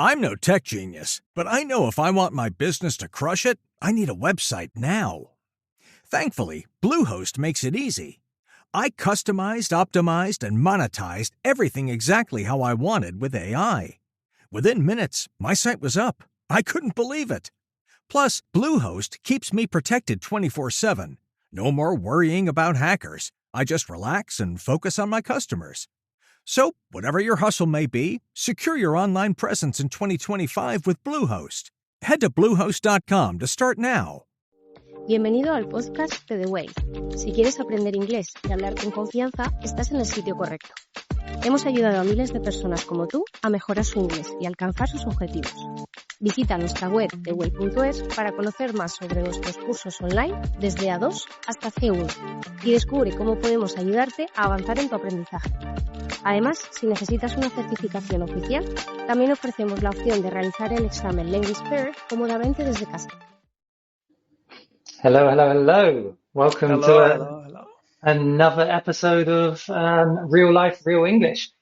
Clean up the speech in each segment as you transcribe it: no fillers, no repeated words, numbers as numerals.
I'm no tech genius, but I know if I want my business to crush it, I need a website now. Thankfully, Bluehost makes it easy. I customized, optimized, and monetized everything exactly how I wanted with AI. Within minutes, my site was up. I couldn't believe it. Plus, Bluehost keeps me protected 24/7. No more worrying about hackers. I just relax and focus on my customers. So, whatever your hustle may be, secure your online presence in 2025 with Bluehost. Head to Bluehost.com to start now. Bienvenido al podcast de The Way. Si quieres aprender inglés y hablar con confianza, estás en el sitio correcto. Hemos ayudado a miles de personas como tú a mejorar su inglés y alcanzar sus objetivos. Visita nuestra web theway.es para conocer más sobre nuestros cursos online desde A2 hasta C1 y descubre cómo podemos ayudarte a avanzar en tu aprendizaje. Además, si necesitas una certificación oficial, también ofrecemos la opción de realizar el examen Language Pair cómodamente desde casa. Hello. Welcome to another episode of Real Life, Real English.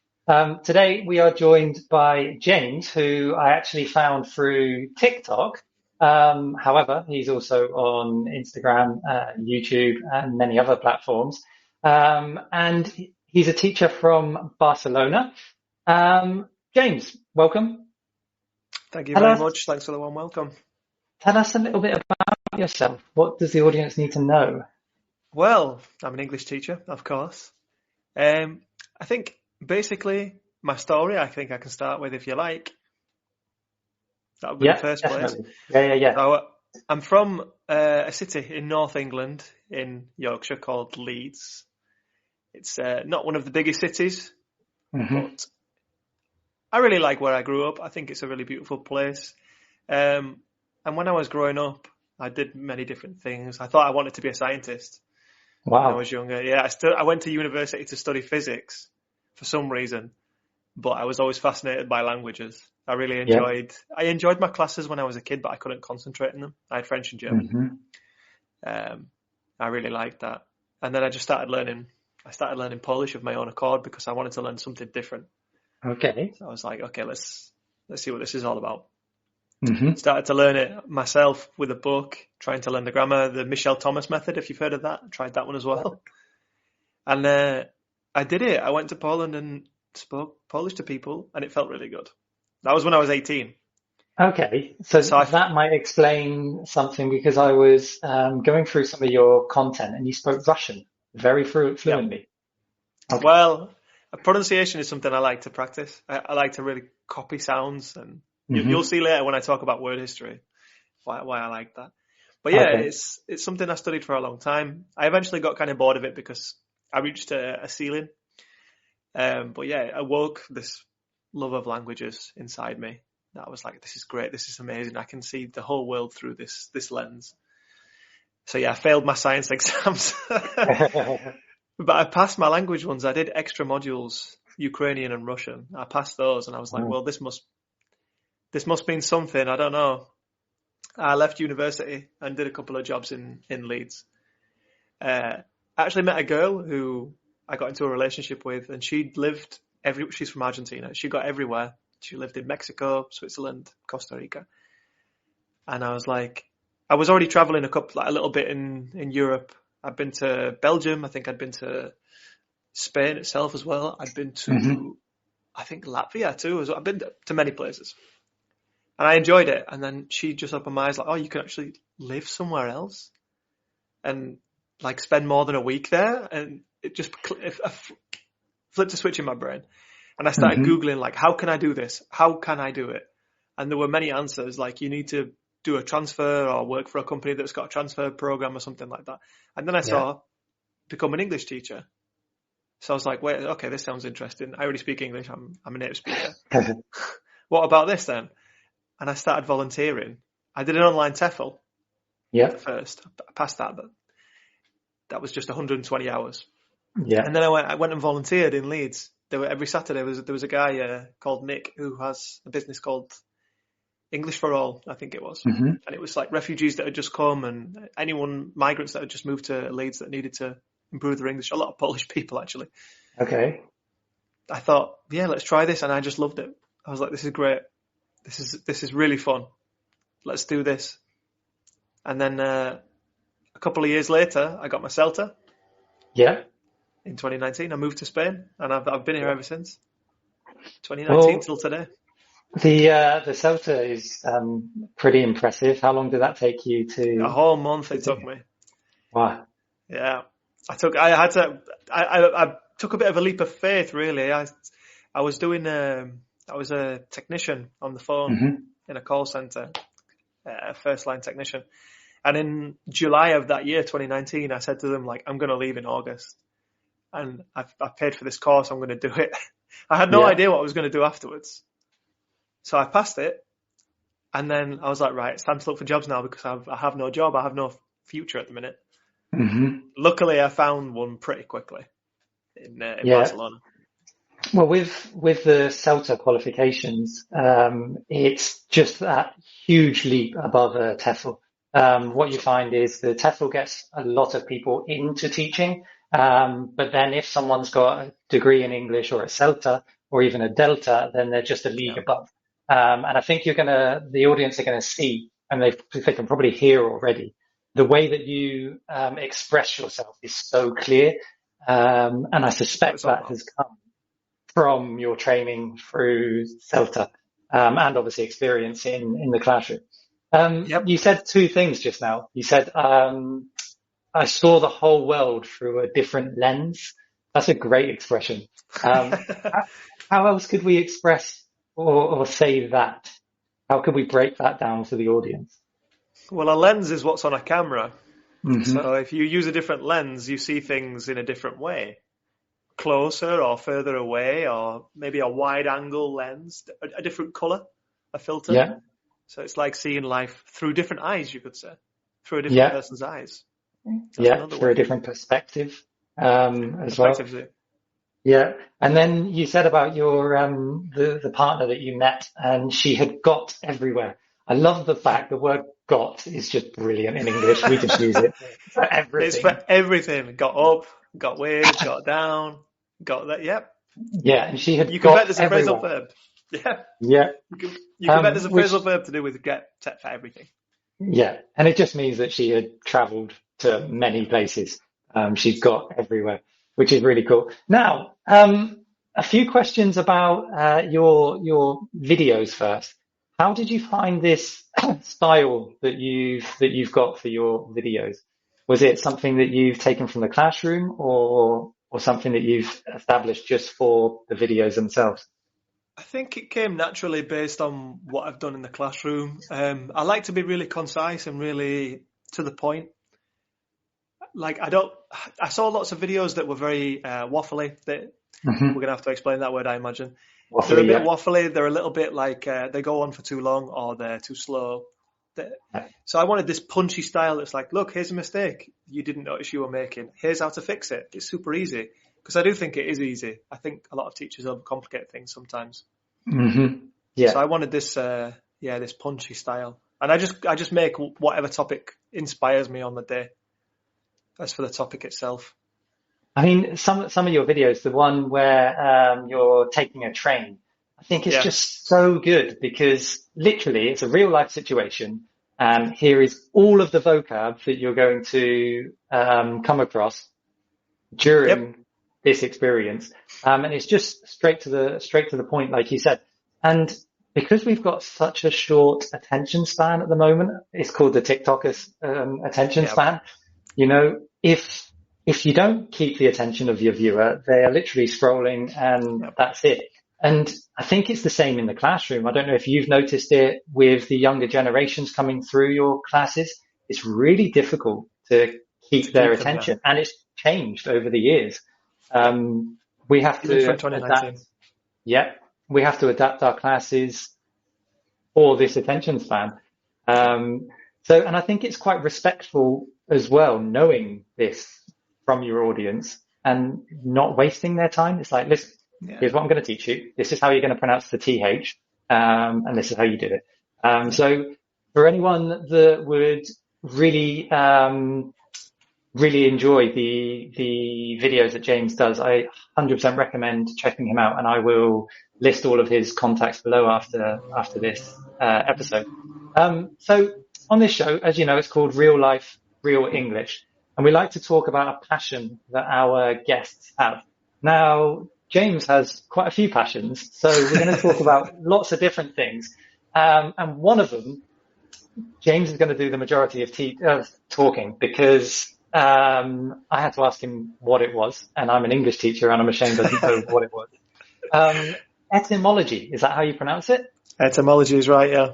Today we are joined by James, who I actually found through TikTok. However, he's also on Instagram, YouTube, and many other platforms. And he's a teacher from Barcelona. James, welcome. Thank you very much. Thanks for the warm welcome. Tell us a little bit about yourself. What does the audience need to know? Well, I'm an English teacher, of course. I think basically my story, I think I can start with if you like. That would be the first definitely. place. Yeah. So, I'm from a city in North England in Yorkshire called Leeds. It's not one of the biggest cities, but I really like where I grew up. I think it's a really beautiful place. And when I was growing up, I did many different things. I thought I wanted to be a scientist. Wow. When I was younger. Yeah, I went to university to study physics for some reason, but I was always fascinated by languages. I really enjoyed my classes when I was a kid, but I couldn't concentrate in them. I had French and German. I really liked that. And then I started learning Polish of my own accord because I wanted to learn something different. Okay. So I was like, okay, let's see what this is all about. Started to learn it myself with a book, trying to learn the grammar, the Michel Thomas method, if you've heard of that. I tried that one as well. And I did it. I went to Poland and spoke Polish to people, and it felt really good. That was when I was 18. Okay, so that might explain something because I was going through some of your content and you spoke Russian very fluently. Okay. Well, pronunciation is something I like to practice. I like to really copy sounds, and you'll see later when I talk about word history why I like that. But yeah, it's something I studied for a long time. I eventually got kind of bored of it because I reached a ceiling. But yeah, it awoke this love of languages inside me. That was like, this is great. This is amazing. I can see the whole world through this lens. So yeah, I failed my science exams, but I passed my language ones. I did extra modules, Ukrainian and Russian. I passed those and I was like, well, this must mean something. I don't know. I left university and did a couple of jobs in Leeds. I actually met a girl who I got into a relationship with, and she's from Argentina. She got everywhere. She lived in Mexico, Switzerland, Costa Rica. And I was like, I was already traveling a little bit in Europe. I'd been to Belgium. I think I'd been to Spain itself as well. I'd been to, I think Latvia too. I've been to many places. And I enjoyed it. And then she just opened my eyes like, oh, you can actually live somewhere else and like spend more than a week there. And it just flipped a switch in my brain. And I started Googling, like, how can I do this? How can I do it? And there were many answers, like you need to do a transfer or work for a company that's got a transfer program or something like that. And then I saw become an English teacher. So I was like, wait, okay, this sounds interesting. I already speak English. I'm a native speaker. What about this then? And I started volunteering. I did an online TEFL first. I passed that, but that was just 120 hours. Yeah. And then I went and volunteered in Leeds. Every Saturday there was a guy called Nick who has a business called English for All, I think it was. And it was like refugees that had just come and migrants that had just moved to Leeds that needed to improve their English. A lot of Polish people, actually. Okay. I thought, yeah, let's try this. And I just loved it. I was like, this is great. this is really fun. Let's do this. And then a couple of years later, I got my CELTA. Yeah. In 2019, I moved to Spain, and I've been here ever since. 2019 till today. The CELTA is pretty impressive. How long did that take you to? A whole month it took me. Wow. Yeah, I took a bit of a leap of faith, really. I was a technician on the phone in a call center, a first line technician. And in July of that year, 2019, I said to them, like, I'm going to leave in August. And I've paid for this course. I'm going to do it. I had no idea what I was going to do afterwards. So I passed it. And then I was like, right, it's time to look for jobs now because I have no job. I have no future at the minute. Luckily, I found one pretty quickly in Barcelona. Well, with the CELTA qualifications, it's just that huge leap above a TEFL. What you find is the TEFL gets a lot of people into teaching, but then if someone's got a degree in English or a CELTA or even a Delta, then they're just a league above. And I think the audience are going to see, and they can probably hear already, the way that you express yourself is so clear. And I suspect that has come from your training through CELTA, and obviously experience in the classroom. You said two things just now. You said, I saw the whole world through a different lens. That's a great expression. How else could we express or say that? How could we break that down for the audience? Well, a lens is what's on a camera. So if you use a different lens, you see things in a different way. Closer or further away, or maybe a wide angle lens, a different color, a filter. Yeah. So it's like seeing life through different eyes, you could say, through a different person's eyes. Through a different perspective as well. Yeah. And then you said about your the partner that you met, and she had got everywhere. I love the fact the word "got" is just brilliant in English. We just use it for everything. It's for everything. Got up, got with, got down, got that. Yep. Yeah, and she had. You can bet there's a phrasal verb. Yeah. Yeah. You can bet there's a phrasal verb to do with get for everything. Yeah, and it just means that she had travelled to many places. She's got everywhere, which is really cool. Now, a few questions about your videos first. How did you find this style that you've got for your videos? Was it something that you've taken from the classroom, or something that you've established just for the videos themselves? I think it came naturally based on what I've done in the classroom. I like to be really concise and really to the point. Like I saw lots of videos that were very waffly. We're going to have to explain that word, I imagine. Waffly, they're a bit waffly. They're a little bit like they go on for too long, or they're too slow. So I wanted this punchy style that's like, look, here's a mistake you didn't notice you were making. Here's how to fix it. It's super easy. Because I do think it is easy. I think a lot of teachers overcomplicate things sometimes. Yeah. So I wanted this, this punchy style, and I just make whatever topic inspires me on the day. As for the topic itself, I mean, some of your videos, the one where you're taking a train, I think it's just so good because literally it's a real life situation, and here is all of the vocab that you're going to come across during this experience, and it's just straight to the point, like you said. And because we've got such a short attention span at the moment, it's called the TikTokers attention span. You know, if you don't keep the attention of your viewer, they are literally scrolling, and that's it. And I think it's the same in the classroom. I don't know if you've noticed it with the younger generations coming through your classes. It's really difficult to keep their attention, and it's changed over the years. We have to adapt. Yeah, we have to adapt our classes for this attention span. And I think it's quite respectful as well, knowing this from your audience and not wasting their time. It's like, listen, here's what I'm going to teach you. This is how you're going to pronounce the TH, and this is how you do it. So for anyone that would really enjoy the videos that James does, I 100% recommend checking him out, and I will list all of his contacts below after this episode. So on this show, as you know, it's called Real Life, Real English. And we like to talk about a passion that our guests have. Now, James has quite a few passions, so we're going to talk about lots of different things. And one of them, James is going to do the majority of talking because I had to ask him what it was, and I'm an English teacher and I'm ashamed I didn't know what it was. Etymology, is that how you pronounce it? Etymology is right, yeah.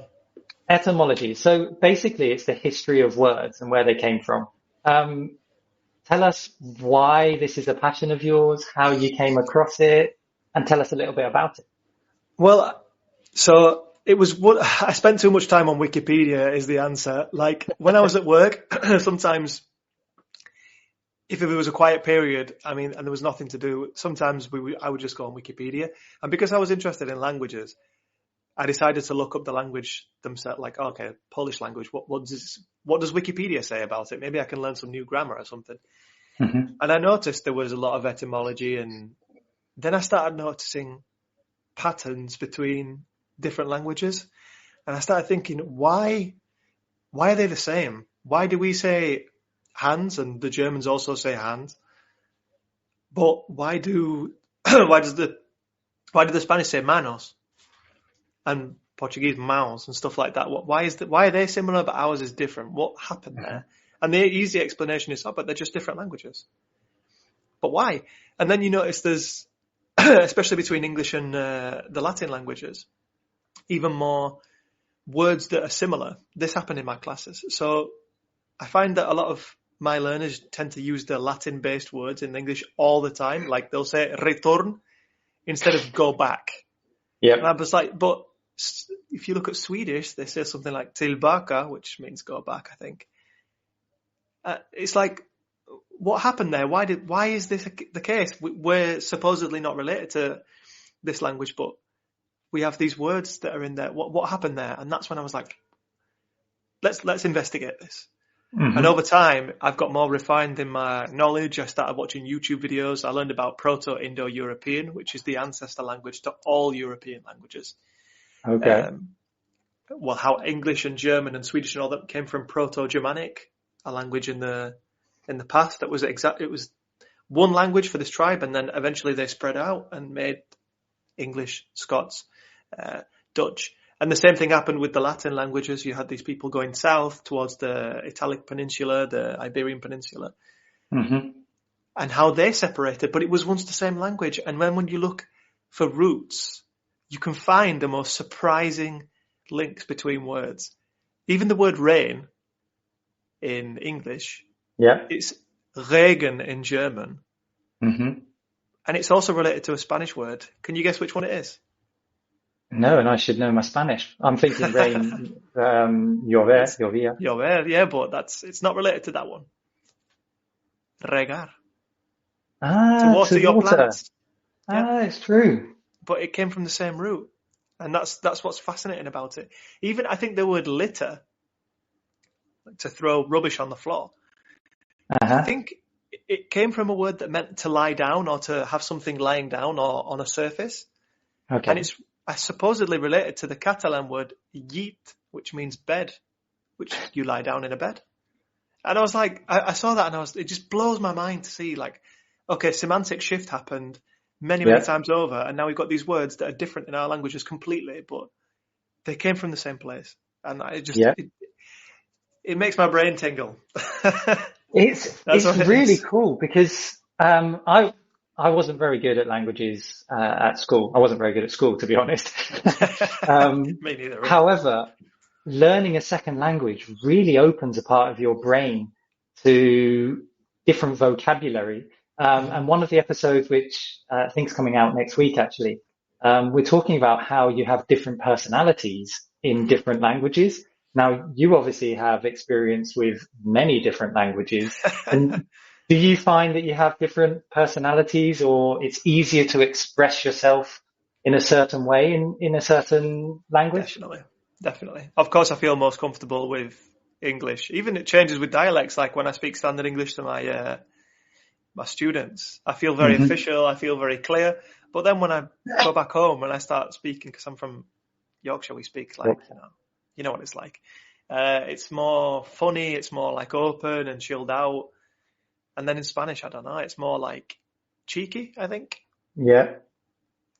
Etymology. So basically it's the history of words and where they came from. Tell us why this is a passion of yours, how you came across it, and tell us a little bit about it. Well, so it was what I spent too much time on Wikipedia is the answer. Like when I was at work, sometimes if there was a quiet period, and there was nothing to do, sometimes I would just go on Wikipedia. And because I was interested in languages, I decided to look up the language themselves, like, okay, Polish language, what does Wikipedia say about it? Maybe I can learn some new grammar or something. Mm-hmm. And I noticed there was a lot of etymology, and then I started noticing patterns between different languages. And I started thinking, why are they the same? Why do we say hands and the Germans also say hand? But why do the Spanish say manos? And Portuguese mãos and stuff like that. Why are they similar but ours is different? What happened there? And the easy explanation is, but they're just different languages. But why? And then you notice there's, especially between English and the Latin languages, even more words that are similar. This happened in my classes. So I find that a lot of my learners tend to use the Latin-based words in English all the time. Like they'll say return instead of go back. Yeah. And I was like, but if you look at Swedish, they say something like tillbaka, which means go back, I think. It's like, what happened there? Why is this the case? We're supposedly not related to this language, but we have these words that are in there. What happened there? And that's when I was like, let's investigate this. Mm-hmm. And over time, I've got more refined in my knowledge. I started watching YouTube videos. I learned about proto-indo-european, which is the ancestor language to all European languages. Okay. How English and German and Swedish and all that came from Proto-Germanic, a language in the past that was it was one language for this tribe, and then eventually they spread out and made English, Scots, Dutch. And the same thing happened with the Latin languages. You had these people going south towards the Italic Peninsula, the Iberian Peninsula, mm-hmm. and how they separated. But it was once the same language. And when you look for roots, you can find the most surprising links between words. Even the word rain in English, it's Regen in German. Mm-hmm. And it's also related to a Spanish word. Can you guess which one it is? No, and I should know my Spanish. I'm thinking rain, llovía. Llover, yeah, but it's not related to that one. Regar. To water your plants. It's true. But it came from the same root. And that's what's fascinating about it. Even, I think the word litter, to throw rubbish on the floor, I think it came from a word that meant to lie down or to have something lying down or on a surface. Okay. And it's supposedly related to the Catalan word llit, which means bed, which you lie down in a bed. And I was like, I saw that and it just blows my mind to see like, okay, semantic shift happened many times over. And now we've got these words that are different in our languages completely, but they came from the same place. And it makes my brain tingle. It's really cool because I wasn't very good at languages at school. I wasn't very good at school, to be honest. Me neither. Really. However, learning a second language really opens a part of your brain to different vocabulary. And one of the episodes, which I think is coming out next week, actually, we're talking about how you have different personalities in different languages. Now, you obviously have experience with many different languages. And do you find that you have different personalities, or it's easier to express yourself in a certain way in a certain language? Definitely. Of course, I feel most comfortable with English. Even it changes with dialects. Like when I speak standard English to my my students. I feel very official. I feel very clear. But then when I go back home and I start speaking, because I'm from Yorkshire, we speak like, you know what it's like. It's more funny. It's more like open and chilled out. And then in Spanish, I don't know. It's more like cheeky, I think. Yeah.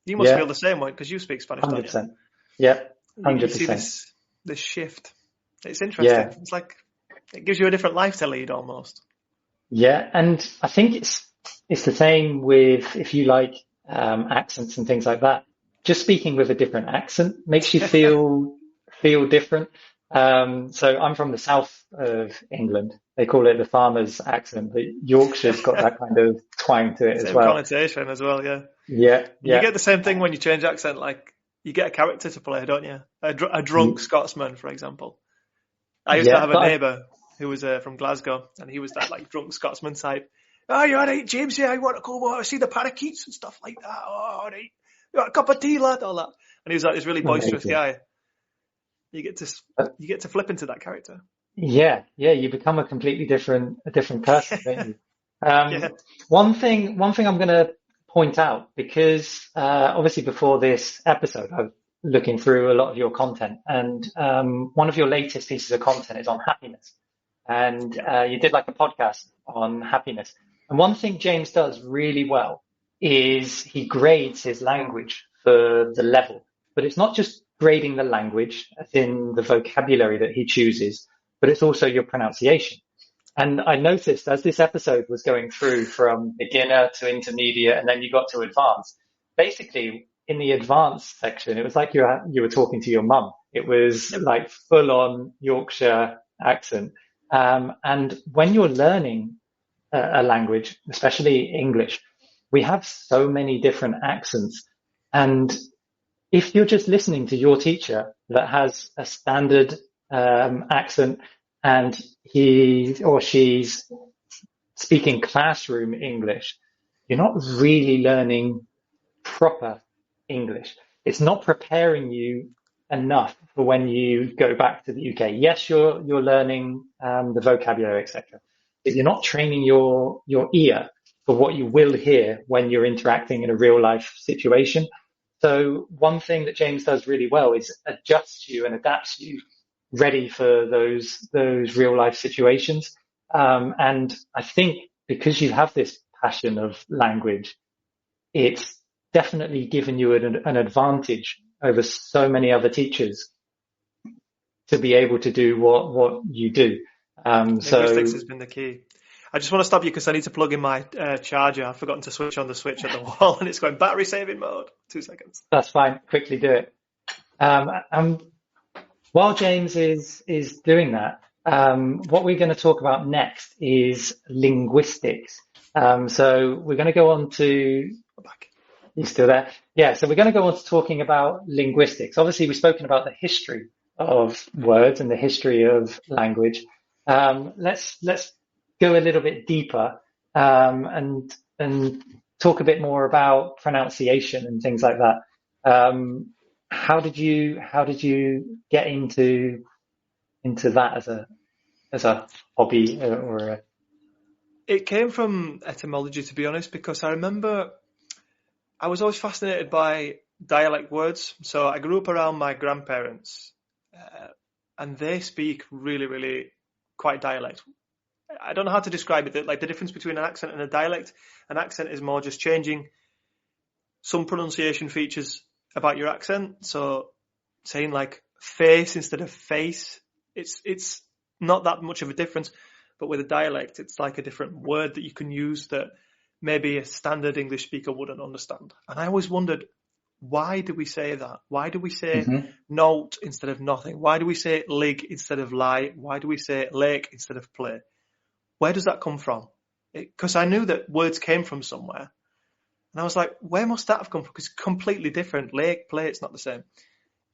You must feel the same way because you speak Spanish, 100%. don't you? Yeah, 100%. You see this shift. It's interesting. Yeah. It's like it gives you a different life to lead almost. Yeah, and I think it's the same with, if you like, accents and things like that. Just speaking with a different accent makes you feel different. So I'm from the south of England. They call it the farmer's accent, but Yorkshire's got that kind of twang to it as well. Same connotation as well, yeah. Yeah. You get the same thing when you change accent, like you get a character to play, don't you? A drunk Scotsman, for example. I used to have a neighbour who was from Glasgow, and he was that like drunk Scotsman type. Oh, you all right, James? Yeah, I want to go see the parakeets and stuff like that. Oh, all right. You want a cup of tea, lad? All that. And he was like this really boisterous guy. You get to flip into that character. Yeah, you become a completely different person, don't you? One thing I'm going to point out, because obviously before this episode, I was looking through a lot of your content, and one of your latest pieces of content is on happiness, and you did like a podcast on happiness. And one thing James does really well is he grades his language for the level, but it's not just grading the language as in the vocabulary that he chooses, but it's also your pronunciation. And I noticed as this episode was going through from beginner to intermediate, and then you got to advanced, basically in the advanced section, it was like you were talking to your mum. It was like full on Yorkshire accent. And when you're learning a language, especially English, we have so many different accents. And if you're just listening to your teacher that has a standard accent, and he or she's speaking classroom English, you're not really learning proper English. It's not preparing you enough for when you go back to the UK. Yes, you're learning the vocabulary, etc., but you're not training your ear for what you will hear when you're interacting in a real life situation. So one thing that James does really well is adjusts you and adapts you ready for those real life situations. And I think because you have this passion of language, it's definitely given you an advantage over so many other teachers to be able to do what you do. Linguistics has been the key. I just want to stop you because I need to plug in my charger. I've forgotten to switch on the switch at the wall, and it's going battery saving mode. 2 seconds. That's fine. Quickly do it. While James is doing that, what we're going to talk about next is linguistics. So we're going to go on to... You still there? Yeah, so we're going to go on to talking about linguistics. Obviously, we've spoken about the history of words and the history of language. Let's go a little bit deeper and talk a bit more about pronunciation and things like that. How did you get into that as a hobby or It came from etymology, to be honest, because I remember I was always fascinated by dialect words. So I grew up around my grandparents, and they speak really, really quite dialect. I don't know how to describe it. Like the difference between an accent and a dialect. An accent is more just changing some pronunciation features about your accent. So saying like face instead of face, it's not that much of a difference. But with a dialect, it's like a different word that you can use that maybe a standard English speaker wouldn't understand. And I always wondered, why do we say that? Why do we say note instead of nothing? Why do we say lig instead of lie? Why do we say lake instead of play? Where does that come from? Because I knew that words came from somewhere. And I was like, where must that have come from? Because it's completely different. Lake, play, it's not the same.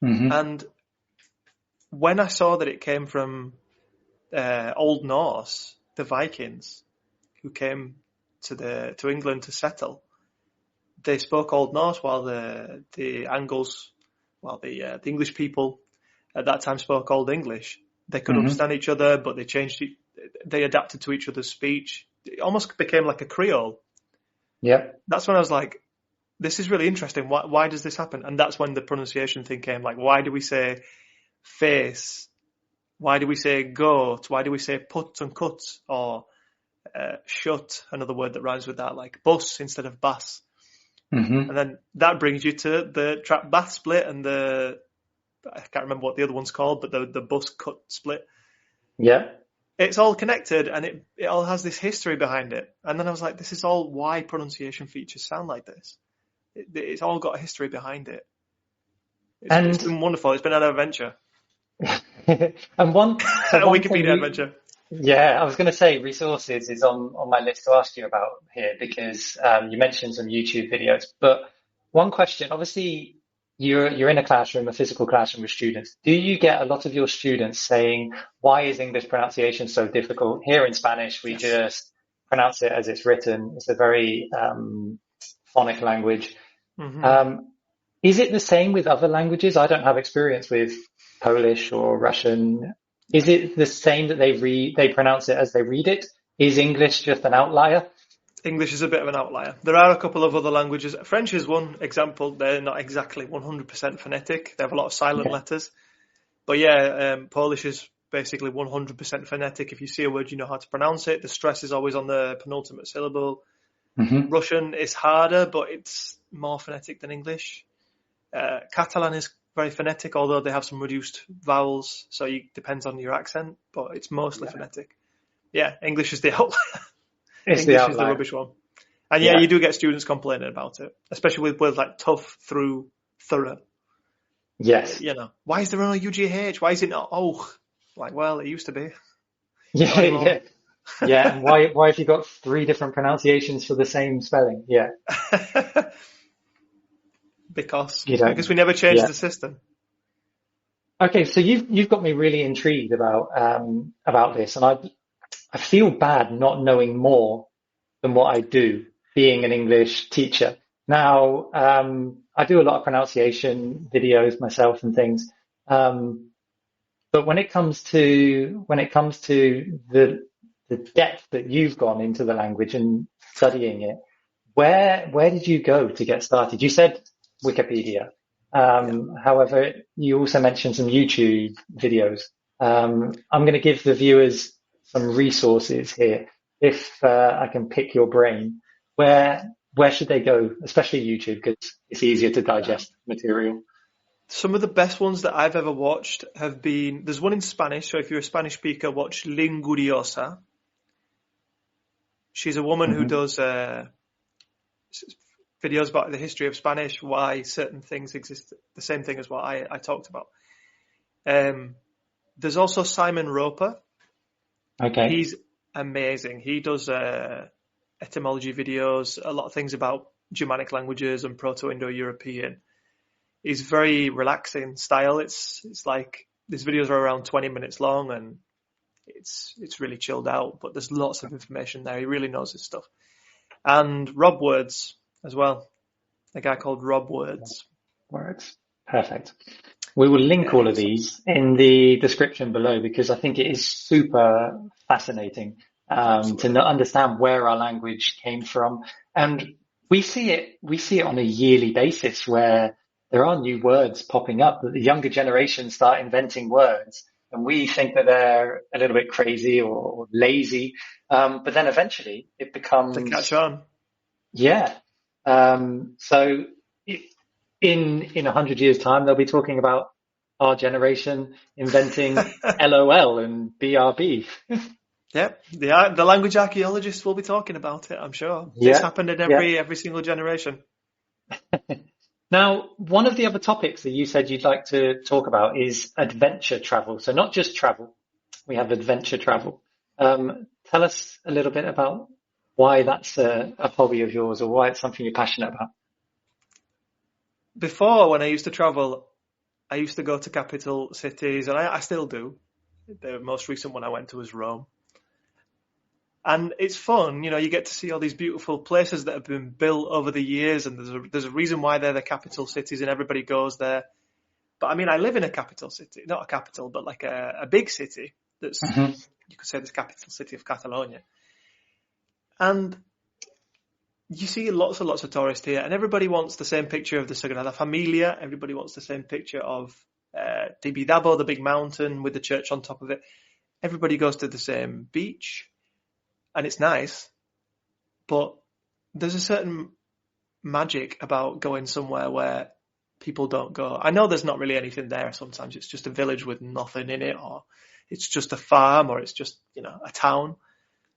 And when I saw that it came from Old Norse, the Vikings, who came to England to settle, they spoke Old Norse while the Angles, the English people at that time spoke Old English. They could understand each other, but they adapted to each other's speech. it almost became like a Creole. Yeah. That's when I was like, this is really interesting. Why does this happen? And that's when the pronunciation thing came. Like, why do we say face? Why do we say goat? Why do we say put and cut? Or shut, another word that rhymes with that, like bus instead of bass. And then that brings you to the trap bath split and I can't remember what the other one's called, but the bus cut split. Yeah. It's all connected and it all has this history behind it. And then I was like, this is all why pronunciation features sound like this. It's all got a history behind it. It's been wonderful. It's been an adventure. And one Wikipedia adventure. Yeah, I was going to say resources is on my list to ask you about here because you mentioned some YouTube videos. But one question, obviously, you're in a physical classroom with students. Do you get a lot of your students saying, "Why is English pronunciation so difficult?" Here in Spanish, we just pronounce it as it's written. It's a very phonic language. Is it the same with other languages? I don't have experience with Polish or Russian. Is it the same that they pronounce it as they read it? Is English just an outlier? English is a bit of an outlier. There are a couple of other languages. French is one example. They're not exactly 100% phonetic. They have a lot of silent letters. But Polish is basically 100% phonetic. If you see a word, you know how to pronounce it. The stress is always on the penultimate syllable. Russian is harder, but it's more phonetic than English. Catalan is very phonetic, although they have some reduced vowels, so it depends on your accent, but it's mostly phonetic. Yeah, English is the outlier. English is the rubbish one. And you do get students complaining about it, especially with words like tough, through, thorough. Yes. Why is there only UGH? Why is it not oh? Like, well, it used to be. Yeah. And why have you got 3 different pronunciations for the same spelling? Yeah. Because we never changed the system. Okay, so you've got me really intrigued about this, and I feel bad not knowing more than what I do, being an English teacher. Now, I do a lot of pronunciation videos myself and things, but when it comes to the depth that you've gone into the language and studying it, where did you go to get started? You said Wikipedia. However, you also mentioned some YouTube videos. I'm going to give the viewers some resources here. If I can pick your brain, where should they go? Especially YouTube, because it's easier to digest material. Some of the best ones that I've ever watched have been, there's one in Spanish. So if you're a Spanish speaker, watch Linguriosa. She's a woman who does videos about the history of Spanish, why certain things exist, the same thing as what I talked about. There's also Simon Roper. Okay. He's amazing. He does etymology videos, a lot of things about Germanic languages and proto-indo-european. He's very relaxing style. It's like these videos are around 20 minutes long and it's really chilled out, but there's lots of information there. He really knows his stuff. And Rob Words as well. A guy called Rob Words. Perfect. We will link all of these in the description below because I think it is super fascinating to understand where our language came from. And we see it on a yearly basis where there are new words popping up, that the younger generation start inventing words. And we think that they're a little bit crazy or lazy. But then eventually it becomes... They catch on. Yeah. So in 100 years' time, they'll be talking about our generation inventing LOL and BRB. Yep. The language archaeologists will be talking about it, I'm sure. Yeah. It's happened in every single generation. Now, one of the other topics that you said you'd like to talk about is adventure travel. So not just travel, we have adventure travel. Tell us a little bit about why that's a hobby of yours or why it's something you're passionate about. Before, when I used to travel, I used to go to capital cities, and I still do. The most recent one I went to was Rome. And it's fun, you get to see all these beautiful places that have been built over the years, and there's a reason why they're the capital cities and everybody goes there. But I mean, I live in a capital city, not a capital, but like a big city that's, you could say the capital city of Catalonia. And you see lots and lots of tourists here, and everybody wants the same picture of the Sagrada Familia. Everybody wants the same picture of Tibidabo, the big mountain with the church on top of it. Everybody goes to the same beach, and it's nice. But there's a certain magic about going somewhere where people don't go. I know there's not really anything there. Sometimes it's just a village with nothing in it, or it's just a farm, or it's just, a town.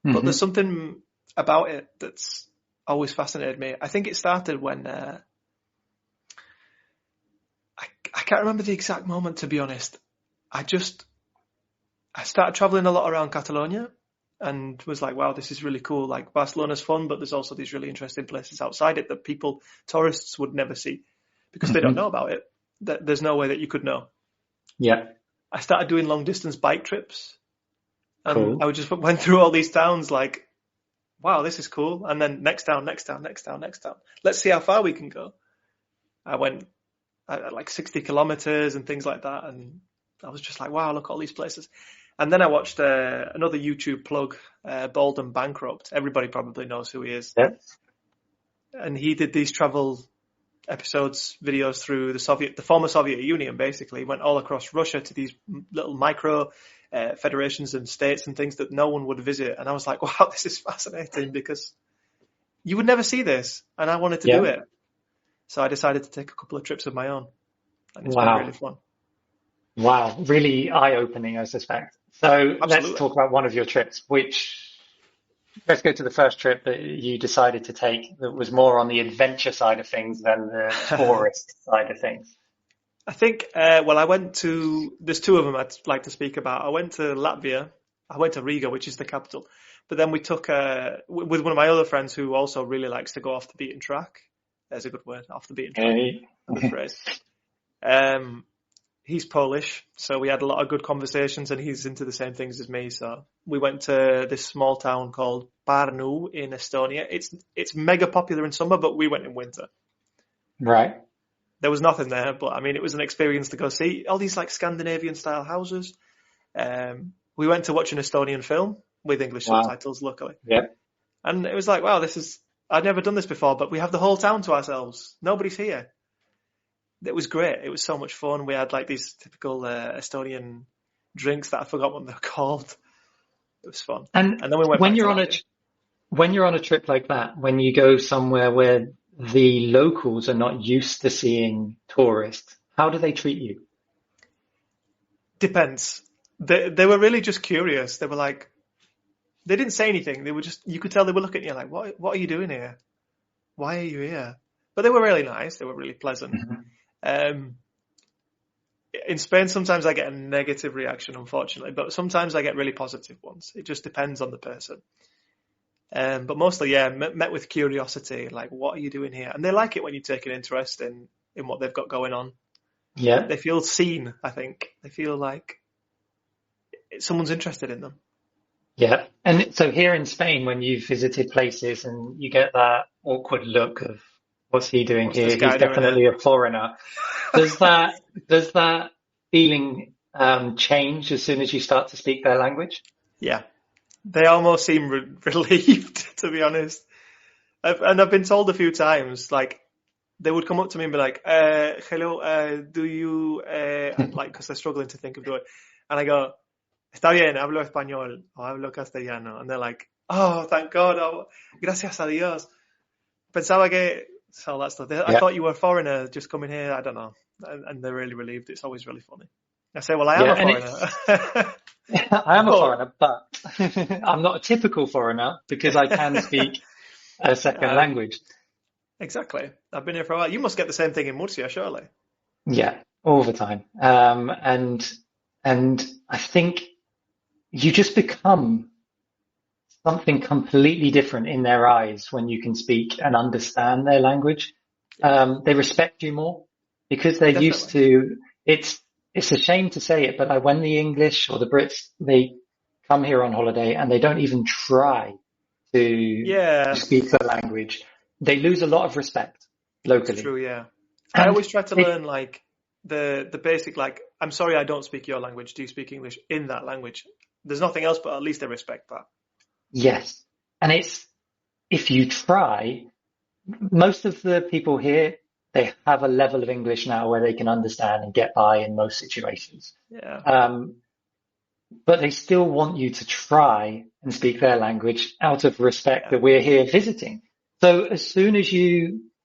But there's something about it that's always fascinated me. I think it started when I can't remember the exact moment, to be honest. I started traveling a lot around Catalonia and was like, wow, this is really cool. Like, Barcelona's fun, but there's also these really interesting places outside it that tourists would never see because they don't know about it. There's no way that you could know. Yeah. I started doing long distance bike trips, and cool. I just went through all these towns like, wow, this is cool. And then next town. Let's see how far we can go. I went like 60 kilometers and things like that. And I was just like, wow, look at all these places. And then I watched another YouTube plug, Bald and Bankrupt. Everybody probably knows who he is. Yeah. And he did these travel videos through the former Soviet Union, basically. He went all across Russia to these little micro federations and states and things that no one would visit. And I was like, wow, this is fascinating because you would never see this. And I wanted to do it. So I decided to take a couple of trips of my own. And it's been really fun. Wow. Really eye-opening, I suspect. So Absolutely. Let's talk about one of your trips, let's go to the first trip that you decided to take that was more on the adventure side of things than the tourist side of things. I think, I went there's two of them I'd like to speak about. I went to Latvia. I went to Riga, which is the capital. But then we took, with one of my other friends who also really likes to go off the beaten track. There's a good word, off the beaten track. The phrase. He's Polish, so we had a lot of good conversations, and he's into the same things as me. So we went to this small town called Pärnu in Estonia. It's mega popular in summer, but we went in winter. Right. There was nothing there, but I mean, it was an experience to go see all these like Scandinavian style houses. We went to watch an Estonian film with English subtitles, luckily. Yeah. And it was like, wow, I'd never done this before, but we have the whole town to ourselves. Nobody's here. It was great. It was so much fun. We had like these typical Estonian drinks that I forgot what they're called. It was fun. And then we went when you're on a trip like that, when you go somewhere where the locals are not used to seeing tourists, how do they treat you? Depends. They were really just curious. They were like, they didn't say anything. They were just, you could tell they were looking at you like, what are you doing here? Why are you here? But they were really nice. They were really pleasant. Mm-hmm. In Spain, sometimes I get a negative reaction, unfortunately, but sometimes I get really positive ones. It just depends on the person. But mostly, met with curiosity, like, what are you doing here? And they like it when you take an interest in what they've got going on. Yeah. They feel seen, I think. They feel like someone's interested in them. Yeah. And so here in Spain, when you've visited places and you get that awkward look of, what's he doing here? He's definitely a foreigner. Does that feeling change as soon as you start to speak their language? Yeah. They almost seem relieved, to be honest. I've been told a few times, like, they would come up to me and be like, hello, do you, like, because they're struggling to think of the word. And I go, está bien, hablo español, o hablo castellano. And they're like, oh, thank God, oh, gracias a Dios. Pensaba que, so that's I thought you were a foreigner just coming here, I don't know. And they're really relieved. It's always really funny. I say, well, I am a foreigner. I am a foreigner, but I'm not a typical foreigner because I can speak a second language. Exactly. I've been here for a while. You must get the same thing in Murcia, surely. Yeah, all the time. And I think you just become something completely different in their eyes when you can speak and understand their language. They respect you more because they're used to it. It's a shame to say it, but when the English or the Brits, they come here on holiday and they don't even try to speak the language, they lose a lot of respect locally. That's true, yeah. I always try to learn like the basic, like, I'm sorry, I don't speak your language. Do you speak English in that language? There's nothing else, but at least I respect that. Yes. And if you try, most of the people here, they have a level of English now where they can understand and get by in most situations. Yeah. But they still want you to try and speak their language out of respect that we're here visiting. So as soon as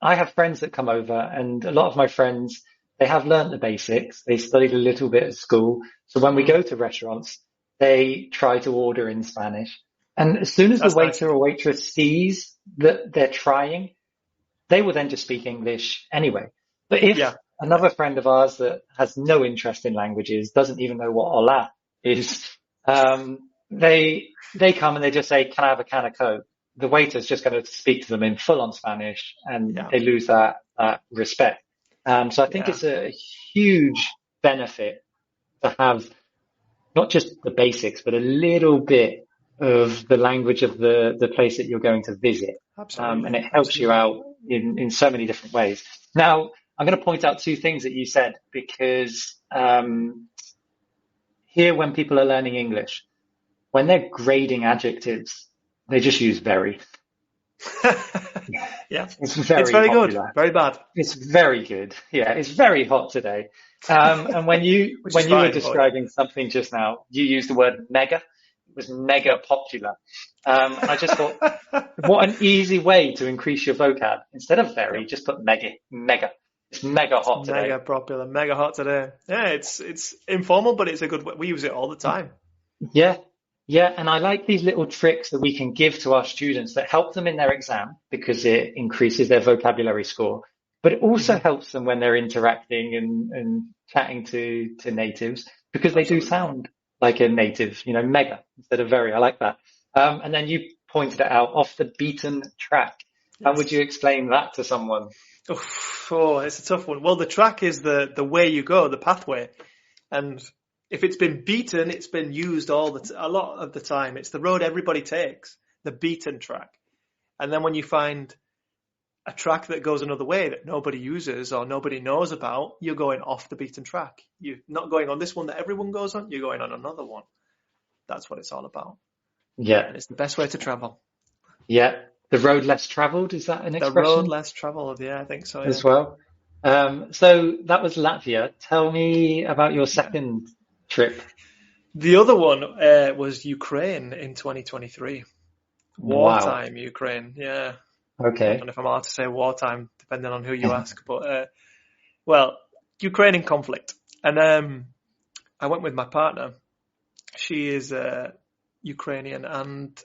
I have friends that come over, and a lot of my friends, they have learnt the basics. They studied a little bit at school. So when we go to restaurants, they try to order in Spanish. And as soon as the waiter or waitress sees that they're trying, they will then just speak English anyway. But if another friend of ours that has no interest in languages, doesn't even know what hola is, they come and they just say, "Can I have a can of Coke?" The waiter's just going to speak to them in full on Spanish, and they lose that respect. So I think it's a huge benefit to have not just the basics, but a little bit of the language of the place that you're going to visit. Absolutely. And it helps you out in so many different ways. Now, I'm going to point out two things that you said, because here when people are learning English, when they're grading adjectives, they just use very. It's very good, very bad. It's very good. Yeah, it's very hot today. And when you were describing something just now, you used the word mega. It was mega popular. And I just thought, what an easy way to increase your vocab. Instead of very, just put mega. It's mega hot today. Mega popular, mega hot today. Yeah, it's informal, but it's a good way. We use it all the time. Yeah. Yeah, and I like these little tricks that we can give to our students that help them in their exam because it increases their vocabulary score, but it also helps them when they're interacting and chatting to natives, because they do sound like a native, mega instead of very. I like that. And then you pointed it out, off the beaten track. How would you explain that to someone? Oh, it's a tough one. Well, the track is the way you go, the pathway. And if it's been beaten, it's been used a lot of the time. It's the road everybody takes, the beaten track. And then when you find a track that goes another way that nobody uses or nobody knows about, you're going off the beaten track. You're not going on this one that everyone goes on, you're going on another one. That's what it's all about. Yeah. And it's the best way to travel. Yeah. The road less traveled, is that an expression? The road less traveled, yeah, I think so. Yeah. As well. So that was Latvia. Tell me about your second trip. The other one was Ukraine in 2023. Wartime Ukraine, yeah. Okay. I don't know if I'm allowed to say wartime, depending on who you ask. But, Ukraine in conflict. And I went with my partner. She is Ukrainian, and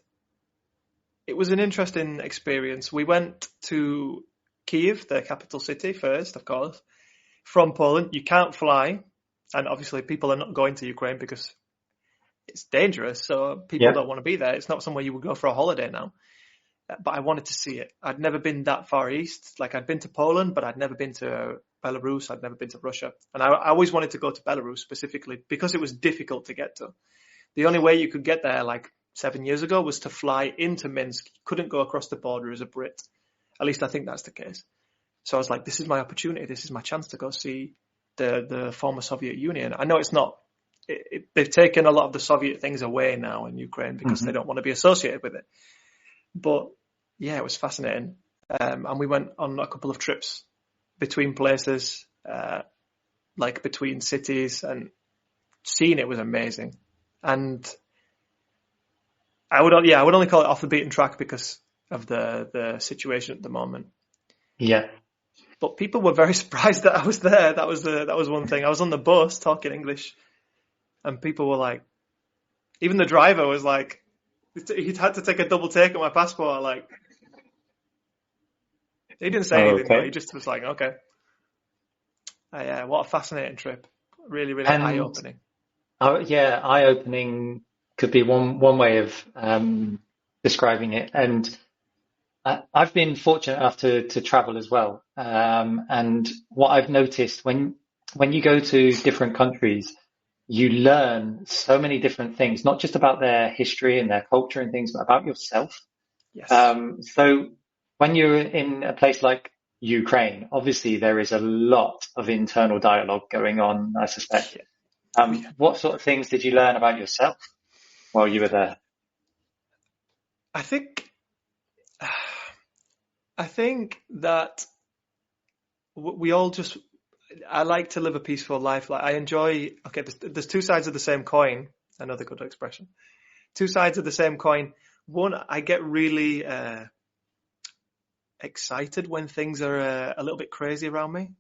it was an interesting experience. We went to Kyiv, the capital city, first, of course. From Poland, you can't fly. And obviously people are not going to Ukraine because it's dangerous. So people don't want to be there. It's not somewhere you would go for a holiday now. But I wanted to see it. I'd never been that far east. Like, I'd been to Poland, but I'd never been to Belarus. I'd never been to Russia. And I always wanted to go to Belarus specifically because it was difficult to get to. The only way you could get there, like 7 years ago, was to fly into Minsk. You couldn't go across the border as a Brit. At least I think that's the case. So I was like, this is my opportunity. This is my chance to go see the former Soviet Union. I know it's not, they've taken a lot of the Soviet things away now in Ukraine because they don't want to be associated with it. But yeah, it was fascinating. And we went on a couple of trips between places, like between cities, and seeing it was amazing. And I would only call it off the beaten track because of the situation at the moment. Yeah. But people were very surprised that I was there. That was one thing. I was on the bus talking English, and people were like, even the driver was like, he'd had to take a double take at my passport. Like, he didn't say anything, but he just was like, okay. What a fascinating trip. Really, really eye-opening. Yeah, eye-opening could be one way of describing it. And I've been fortunate enough to travel as well. And what I've noticed when you go to different countries, you learn so many different things, not just about their history and their culture and things, but about yourself. Yes. So when you're in a place like Ukraine, obviously there is a lot of internal dialogue going on, I suspect. What sort of things did you learn about yourself while you were there? I think I think that we all just, I like to live a peaceful life. Like I enjoy, okay, there's two sides of the same coin. Another good expression. Two sides of the same coin. One, I get really excited when things are a little bit crazy around me.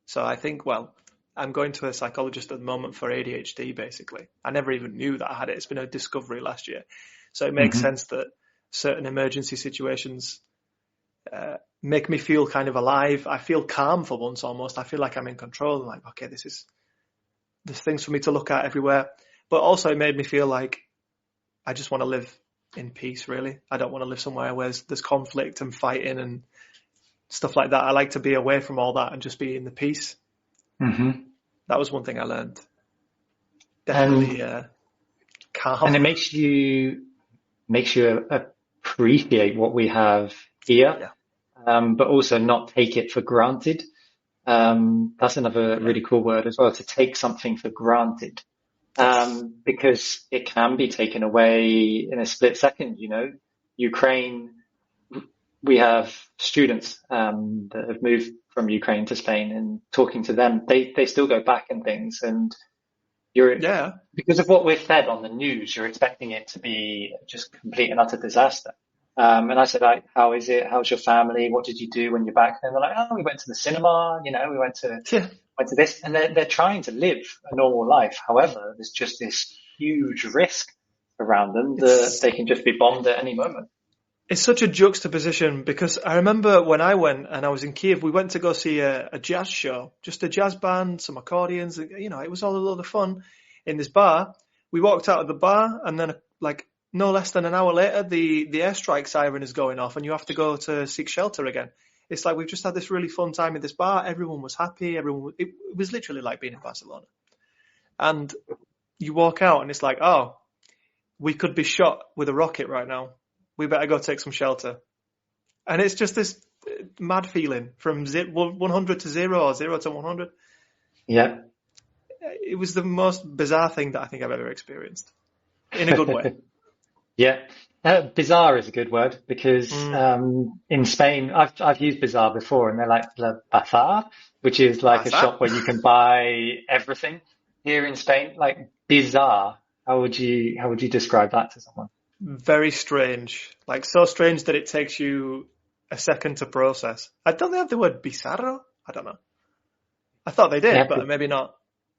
So I think, well, I'm going to a psychologist at the moment for ADHD, basically. I never even knew that I had it. It's been a discovery last year. So it makes sense that certain emergency situations make me feel kind of alive. I feel calm for once almost. I feel like I'm in control. I'm like, okay, there's things for me to look at everywhere. But also it made me feel like I just want to live in peace, really. I don't want to live somewhere where there's conflict and fighting and stuff like that. I like to be away from all that and just be in the peace. Mm-hmm. That was one thing I learned. Definitely calm. And it makes you appreciate what we have here, but also not take it for granted. That's another really cool word as well, to take something for granted. Because it can be taken away in a split second, you know. Ukraine, we have students that have moved from Ukraine to Spain, and talking to them, they still go back and things, and because of what we're fed on the news, you're expecting it to be just complete and utter disaster. And I said, how is it? How's your family? What did you do when you're back? And they're like, oh, we went to the cinema, you know, we went to this, and they're trying to live a normal life. However, there's just this huge risk around them that they can just be bombed at any moment. It's such a juxtaposition, because I remember when I went and I was in Kiev, we went to go see a jazz show, just a jazz band, some accordions, you know, it was all a lot of fun in this bar. We walked out of the bar, and then like no less than an hour later, the airstrike siren is going off and you have to go to seek shelter again. It's like we've just had this really fun time at this bar. Everyone was happy. It was literally like being in Barcelona. And you walk out and it's like, oh, we could be shot with a rocket right now. We better go take some shelter. And it's just this mad feeling from 100 to 0 or 0 to 100. Yeah. It was the most bizarre thing that I think I've ever experienced, in a good way. Yeah. Bizarre is a good word, because in Spain, I've used bizarre before, and they're like La Bazar, which is like a shop where you can buy everything. Here in Spain, like bizarre, how would you describe that to someone? Very strange, like so strange that it takes you a second to process. I don't they have the word bizarro? I don't know. I thought they did, but maybe not.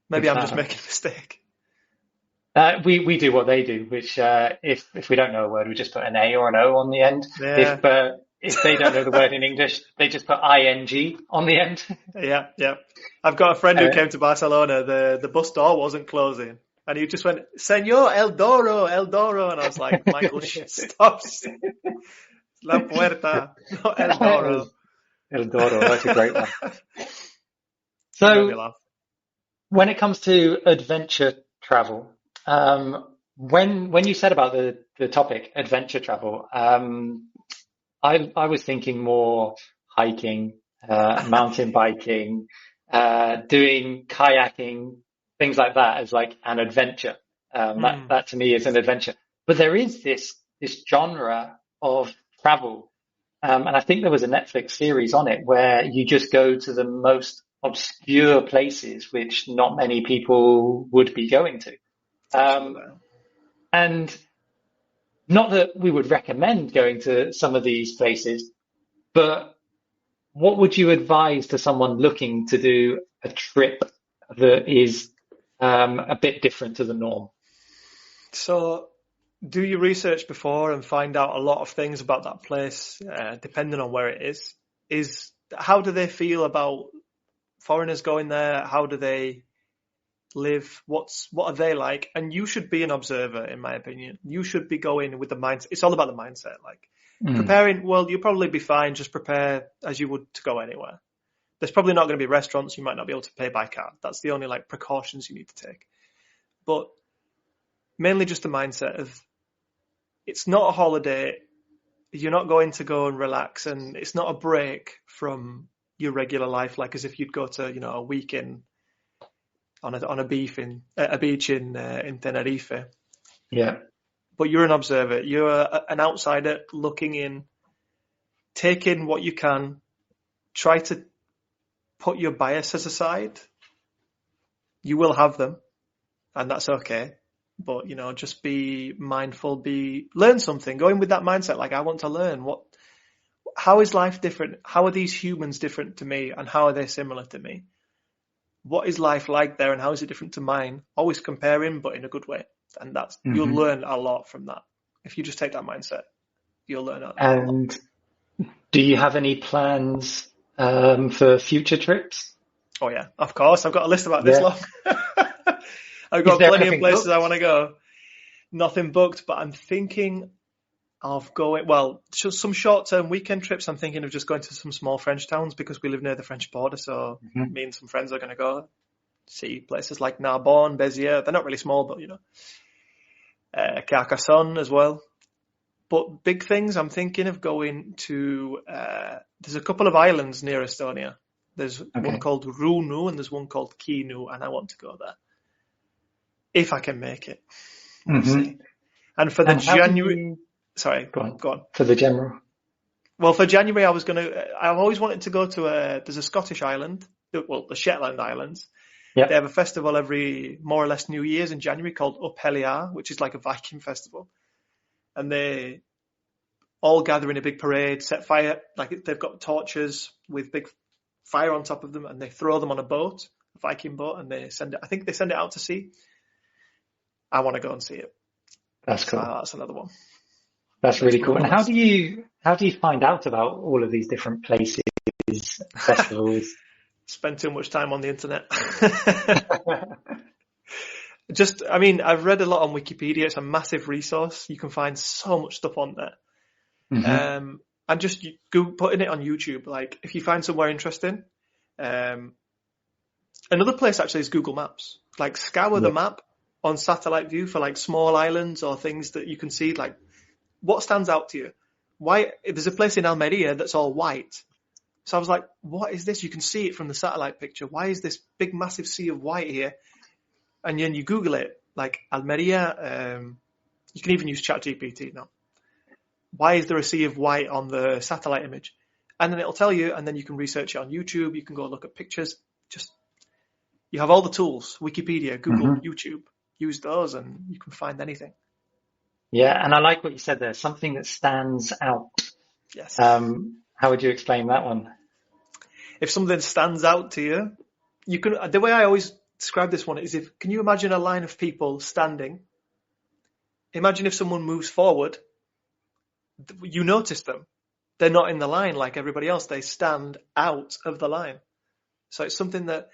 Maybe I'm just making a mistake. We do what they do, which if we don't know a word, we just put an A or an O on the end. Yeah. If they don't know the word in English, they just put ing on the end. Yeah. I've got a friend who came to Barcelona. The bus door wasn't closing, and he just went, "Señor, El Doro," and I was like, "Michael, stop! La puerta, not El Doro." El Doro, that's a great one. So, when it comes to adventure travel, when you said about the topic adventure travel, I was thinking more hiking, mountain biking, doing kayaking, things like that as like an adventure. That to me is an adventure. But there is this genre of travel, and I think there was a Netflix series on it where you just go to the most obscure places which not many people would be going to. And not that we would recommend going to some of these places, but what would you advise to someone looking to do a trip that is a bit different to the norm? So do your research before and find out a lot of things about that place, depending on where it is. How do they feel about foreigners going there? How do they live? What are they like? And you should be an observer, in my opinion. You should be going with the mindset. It's all about the mindset. Like preparing, well, you'll probably be fine. Just prepare as you would to go anywhere. There's probably not going to be restaurants. You might not be able to pay by card. That's the only like precautions you need to take. But mainly just the mindset of it's not a holiday. You're not going to go and relax, and it's not a break from your regular life, like as if you'd go to, a week on a beach in Tenerife. Yeah. But you're an observer. You're an outsider looking in take in what you can, try to put your biases aside. You will have them, and that's okay. But, just be mindful, learn something, go in with that mindset. Like, I want to learn how is life different? How are these humans different to me? And how are they similar to me? What is life like there? And how is it different to mine? Always comparing, but in a good way. And you'll learn a lot from that. If you just take that mindset, you'll learn a lot. And do you have any plans for future trips? Oh yeah, of course. I've got a list about this long. I've got plenty of places I want to go. Nothing booked, but I'm thinking of going, just some short-term weekend trips. I'm thinking of just going to some small French towns because we live near the French border. So me and some friends are going to go see places like Narbonne, Béziers. They're not really small, but Carcassonne as well. But big things, I'm thinking of going to, there's a couple of islands near Estonia. There's one called Ruunu and there's one called Kinu, and I want to go there. If I can make it. We'll see. And for the January... Sorry, go on. For the general. Well, for January, I've always wanted to go to there's a Scottish island, the Shetland Islands. Yep. They have a festival every more or less New Year's in January called Uphelliar, which is like a Viking festival. And they all gather in a big parade, set fire, like they've got torches with big fire on top of them, and they throw them on a boat, a Viking boat, and they send it out to sea. I want to go and see it. That's cool. That's another one. That's really cool. And how do you find out about all of these different places, festivals? Spend too much time on the internet. I've read a lot on Wikipedia. It's a massive resource. You can find so much stuff on there. And just putting it on YouTube. Like, if you find somewhere interesting, another place actually is Google Maps. Like, scour the map on satellite view for like small islands or things that you can see. Like, what stands out to you? Why? There's a place in Almeria that's all white. So I was like, what is this? You can see it from the satellite picture. Why is this big, massive sea of white here? And then you Google it, like Almeria. You can even use ChatGPT now. Why is there a sea of white on the satellite image? And then it'll tell you, and then you can research it on YouTube. You can go look at pictures. You have all the tools, Wikipedia, Google, YouTube. Use those and you can find anything. Yeah, and I like what you said there, something that stands out. Yes. How would you explain that one? If something stands out to you, the way I always describe this one is can you imagine a line of people standing? Imagine if someone moves forward, you notice them. They're not in the line like everybody else. They stand out of the line. So it's something that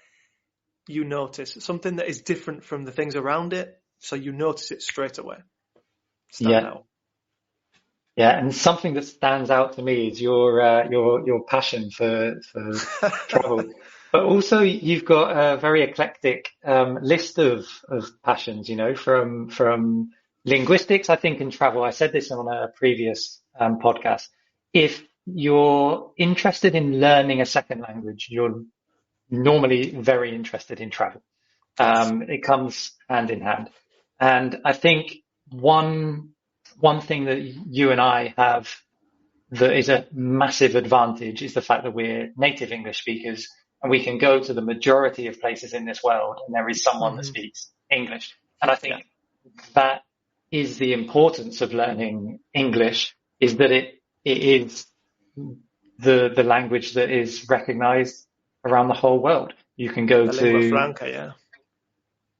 you notice, something that is different from the things around it. So you notice it straight away. Stand out. Yeah, and something that stands out to me is your passion for travel. But also you've got a very eclectic list of passions, from linguistics, I think, and travel. I said this on a previous podcast. If you're interested in learning a second language, you're normally very interested in travel. It comes hand in hand. And I think one thing that you and I have that is a massive advantage is the fact that we're native English speakers, and we can go to the majority of places in this world and there is someone that speaks English. And I think that is the importance of learning English, is that it is the language that is recognized around the whole world. You can go lingua franca,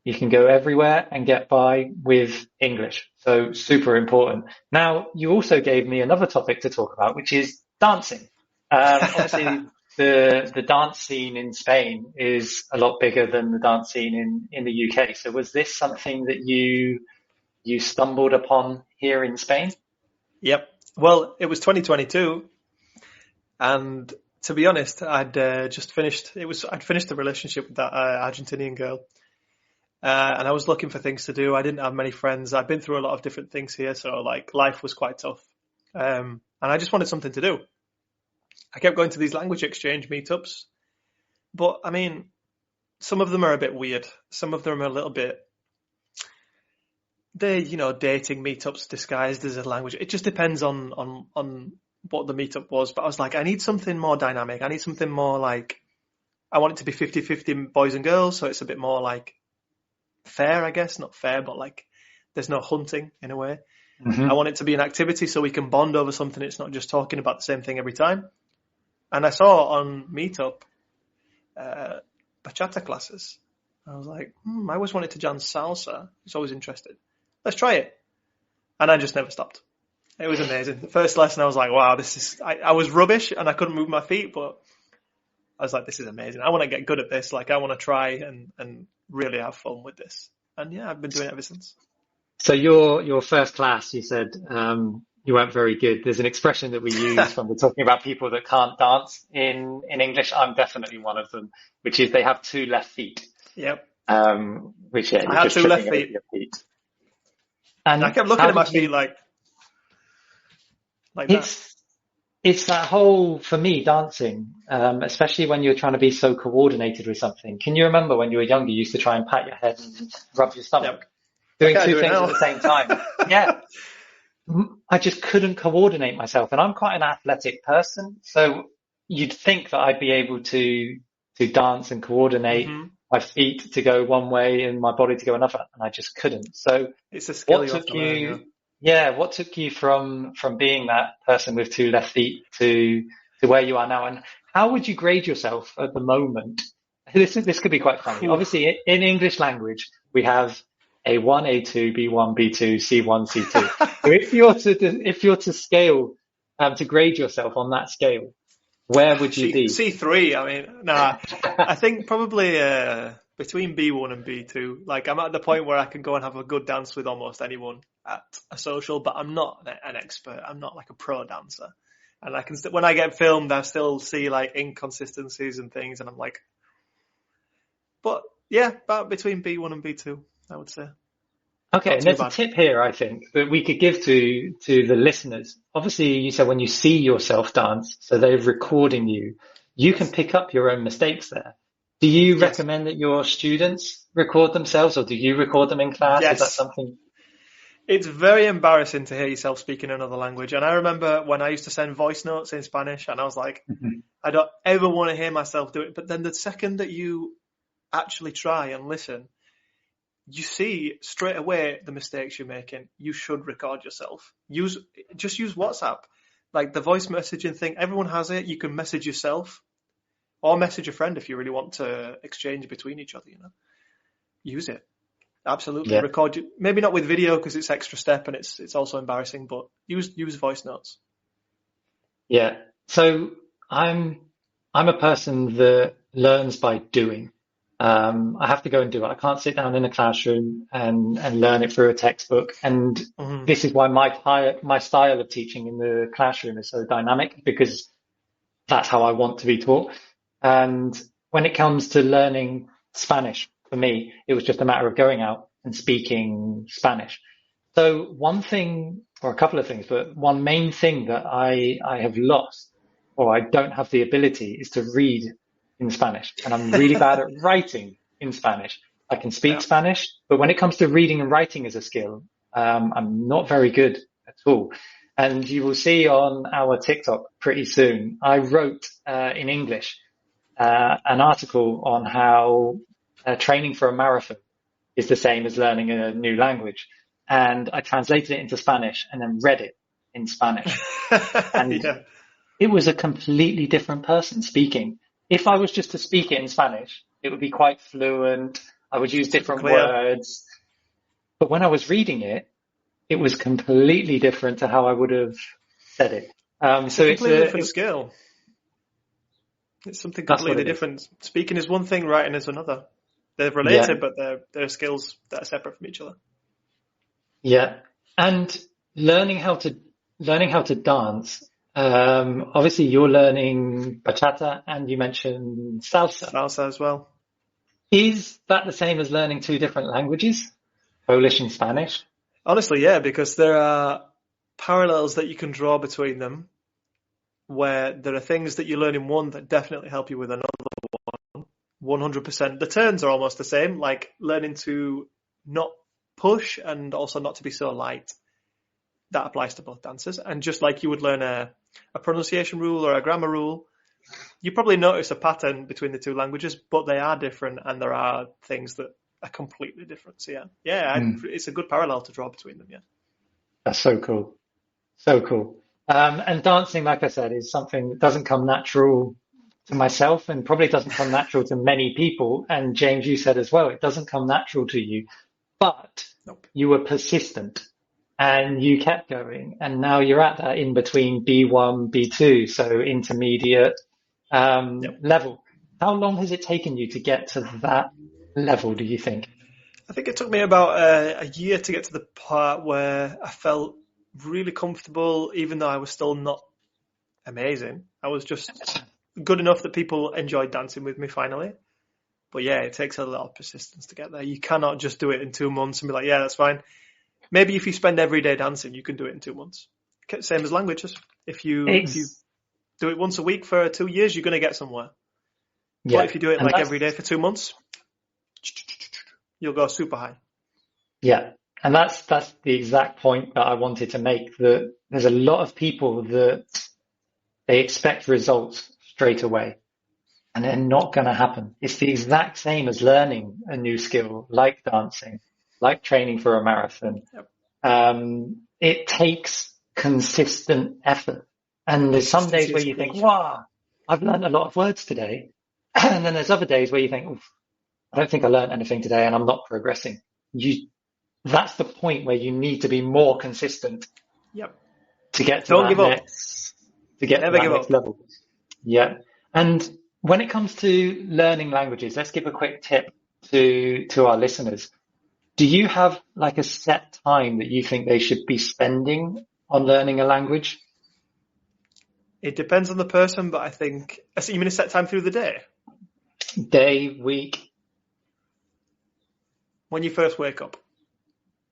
You can go everywhere and get by with English. So super important. Now, you also gave me another topic to talk about, which is dancing. Obviously, the dance scene in Spain is a lot bigger than the dance scene in the UK. So was this something that you stumbled upon here in Spain? Yep. Well, it was 2022. And to be honest, I'd finished a relationship with that Argentinian girl. And I was looking for things to do. I didn't have many friends. I've been through a lot of different things here. So like life was quite tough. And I just wanted something to do. I kept going to these language exchange meetups, but I mean, some of them are a bit weird. Some of them are a little bit, they're, dating meetups disguised as a language. It just depends on what the meetup was, but I was like, I need something more dynamic. I need something more like, I want it to be 50-50 boys and girls, so it's a bit more like fair, I guess. Not fair, but like there's no hunting in a way. Mm-hmm. I want it to be an activity so we can bond over something. It's not just talking about the same thing every time. And I saw on Meetup bachata classes. I was like, I always wanted to dance salsa. I was always interested. Let's try it. And I just never stopped. It was amazing. The first lesson, I was like, wow, I was rubbish and I couldn't move my feet, but I was like, this is amazing. I want to get good at this. Like, I want to try and really have fun with this. And yeah, I've been doing it ever since. So your first class, you said you weren't very good. There's an expression that we use when we're talking about people that can't dance in English. I'm definitely one of them, which is they have two left feet. Yep. Which yeah, I have two left feet. And I kept looking at my feet like that. It's that whole, for me, dancing, especially when you're trying to be so coordinated with something. Can you remember when you were younger, you used to try and pat your head and rub your stomach? Yep. Doing two things at the same time. Yeah. I just couldn't coordinate myself. And I'm quite an athletic person. So you'd think that I'd be able to dance and coordinate my feet to go one way and my body to go another. And I just couldn't. So it's a skill what took you from being that person with two left feet to where you are now? And how would you grade yourself at the moment? This could be quite funny. Obviously, in English language, we have A1, A2, B1, B2, C1, C2. So if you're to scale, to grade yourself on that scale, where would you be? C3. I mean, I think probably between B1 and B2. Like, I'm at the point where I can go and have a good dance with almost anyone at a social, but I'm not an expert. I'm not like a pro dancer. And I can when I get filmed, I still see like inconsistencies and things, and I'm like, but yeah, about between B1 and B2, I would say. Okay, and there's a tip here, I think, that we could give to the listeners. Obviously, you said when you see yourself dance, so they're recording you, you can pick up your own mistakes there. Do you recommend that your students record themselves, or do you record them in class? Yes. Is that something? It's very embarrassing to hear yourself speaking another language. And I remember when I used to send voice notes in Spanish, and I was like, I don't ever want to hear myself do it. But then the second that you actually try and listen, you see straight away the mistakes you're making. You should record yourself. Just use WhatsApp. Like the voice messaging thing, everyone has it. You can message yourself or message a friend if you really want to exchange between each other, Use it. Absolutely. Yeah. Record it. Maybe not with video because it's extra step and it's also embarrassing, but use voice notes. Yeah. So I'm a person that learns by doing. I have to go and do it. I can't sit down in a classroom and learn it through a textbook. And this is why my style of teaching in the classroom is so dynamic, because that's how I want to be taught. And when it comes to learning Spanish, for me, it was just a matter of going out and speaking Spanish. So one thing, or a couple of things, but one main thing that I have lost, or I don't have the ability, is to read in Spanish. And I'm really bad at writing in Spanish. I can speak Spanish, but when it comes to reading and writing as a skill, I'm not very good at all. And you will see on our TikTok pretty soon, I wrote in English an article on how training for a marathon is the same as learning a new language. And I translated it into Spanish and then read it in Spanish. And it was a completely different person speaking. If I was just to speak it in Spanish, it would be quite fluent. I would use different words. But when I was reading it, it was completely different to how I would have said it. So it's a completely different skill. It's something completely different. Speaking is one thing, writing is another. They're related, but they're skills that are separate from each other. Yeah. And learning how to dance. Obviously you're learning bachata and you mentioned salsa. Salsa as well. Is that the same as learning two different languages? Polish and Spanish? Honestly, yeah, because there are parallels that you can draw between them, where there are things that you learn in one that definitely help you with another one. 100%. The turns are almost the same, like learning to not push and also not to be so light. That applies to both dances. And just like you would learn a a pronunciation rule or a grammar rule, you probably notice a pattern between the two languages, but they are different, and there are things that are completely different. So it's a good parallel to draw between them. Yeah, that's so cool, so cool. And dancing, like I said, is something that doesn't come natural to myself, and probably doesn't come natural to many people. And James, you said as well, it doesn't come natural to you, but nope. You were persistent. And you kept going, and now you're at that in between B1, B2, so intermediate level. How long has it taken you to get to that level, do you think? I think it took me about a year to get to the part where I felt really comfortable, even though I was still not amazing. I was just good enough that people enjoyed dancing with me finally. But yeah, it takes a lot of persistence to get there. You cannot just do it in 2 months and be like, yeah, that's fine. Maybe if you spend every day dancing, you can do it in 2 months. Same as languages. If you do it once a week for 2 years, you're going to get somewhere. Yeah. But if you do it like every day for 2 months, you'll go super high. Yeah. And that's the exact point that I wanted to make, that there's a lot of people that they expect results straight away, and they're not going to happen. It's the exact same as learning a new skill, like dancing, like training for a marathon. Yep. It takes consistent effort. And there's some days where you think, wow, I've learned a lot of words today. And then there's other days where you think, I don't think I learned anything today and I'm not progressing. That's the point where you need to be more consistent. Yep. To get to that next level. Yeah. And when it comes to learning languages, let's give a quick tip to our listeners. Do you have like a set time that you think they should be spending on learning a language? It depends on the person, but I think, you mean a set time through the day? Day, week. When you first wake up.